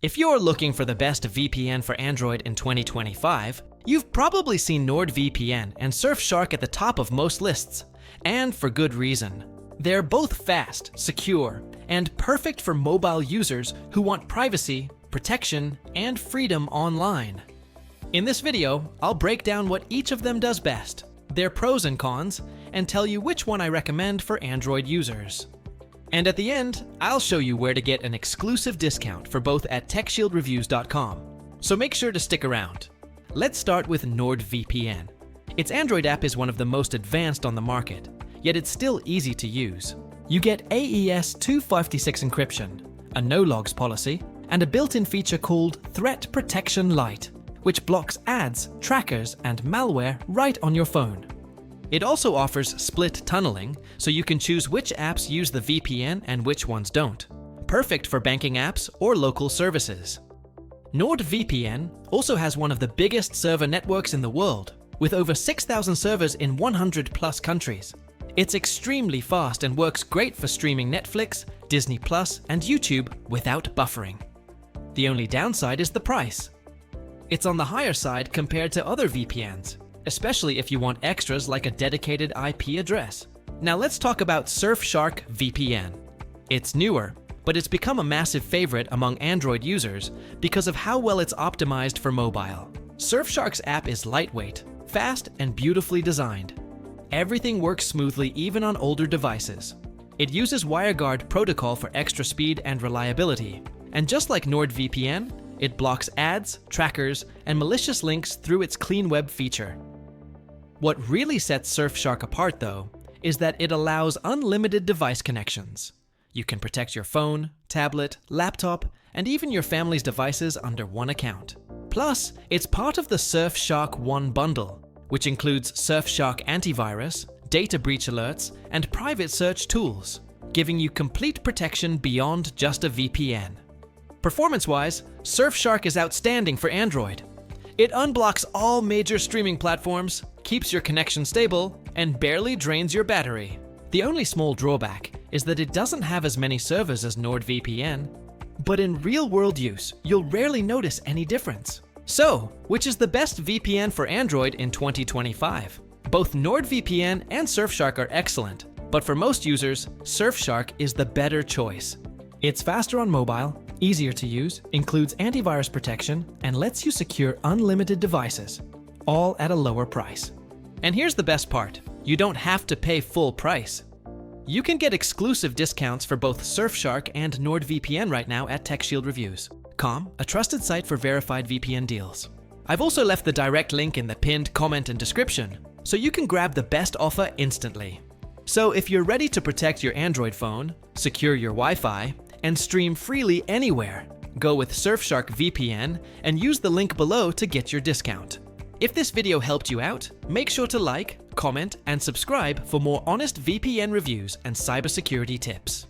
If you're looking for the best VPN for Android in 2025, you've probably seen NordVPN and Surfshark at the top of most lists, and for good reason. They're both fast, secure, and perfect for mobile users who want privacy, protection, and freedom online. In this video, I'll break down what each of them does best, their pros and cons, and tell you which one I recommend for Android users. And at the end, I'll show you where to get an exclusive discount for both at techshieldreviews.com. So make sure to stick around. Let's start with NordVPN. Its Android app is one of the most advanced on the market, yet it's still easy to use. You get AES 256 encryption, a no-logs policy, and a built-in feature called Threat Protection Lite, which blocks ads, trackers, and malware right on your phone. It also offers split tunneling, so you can choose which apps use the VPN and which ones don't. Perfect for banking apps or local services. NordVPN also has one of the biggest server networks in the world, with over 6,000 servers in 100+ countries. It's extremely fast and works great for streaming Netflix, Disney+, and YouTube without buffering. The only downside is the price. It's on the higher side compared to other VPNs, especially if you want extras like a dedicated IP address. Now let's talk about Surfshark VPN. It's newer, but it's become a massive favorite among Android users because of how well it's optimized for mobile. Surfshark's app is lightweight, fast, and beautifully designed. Everything works smoothly even on older devices. It uses WireGuard protocol for extra speed and reliability, and just like NordVPN, it blocks ads, trackers, and malicious links through its Clean Web feature. What really sets Surfshark apart, though, is that it allows unlimited device connections. You can protect your phone, tablet, laptop, and even your family's devices under one account. Plus, it's part of the Surfshark One bundle, which includes Surfshark antivirus, data breach alerts, and private search tools, giving you complete protection beyond just a VPN. Performance-wise, Surfshark is outstanding for Android. It unblocks all major streaming platforms, keeps your connection stable, and barely drains your battery. The only small drawback is that it doesn't have as many servers as NordVPN, but in real-world use, you'll rarely notice any difference. So, which is the best VPN for Android in 2025? Both NordVPN and Surfshark are excellent, but for most users, Surfshark is the better choice. It's faster on mobile, easier to use, includes antivirus protection, and lets you secure unlimited devices, all at a lower price. And here's the best part, you don't have to pay full price. You can get exclusive discounts for both Surfshark and NordVPN right now at techshieldreviews.com, a trusted site for verified VPN deals. I've also left the direct link in the pinned comment and description, so you can grab the best offer instantly. So if you're ready to protect your Android phone, secure your Wi-Fi, and stream freely anywhere, go with Surfshark VPN and use the link below to get your discount. If this video helped you out, make sure to like, comment, and subscribe for more honest VPN reviews and cybersecurity tips.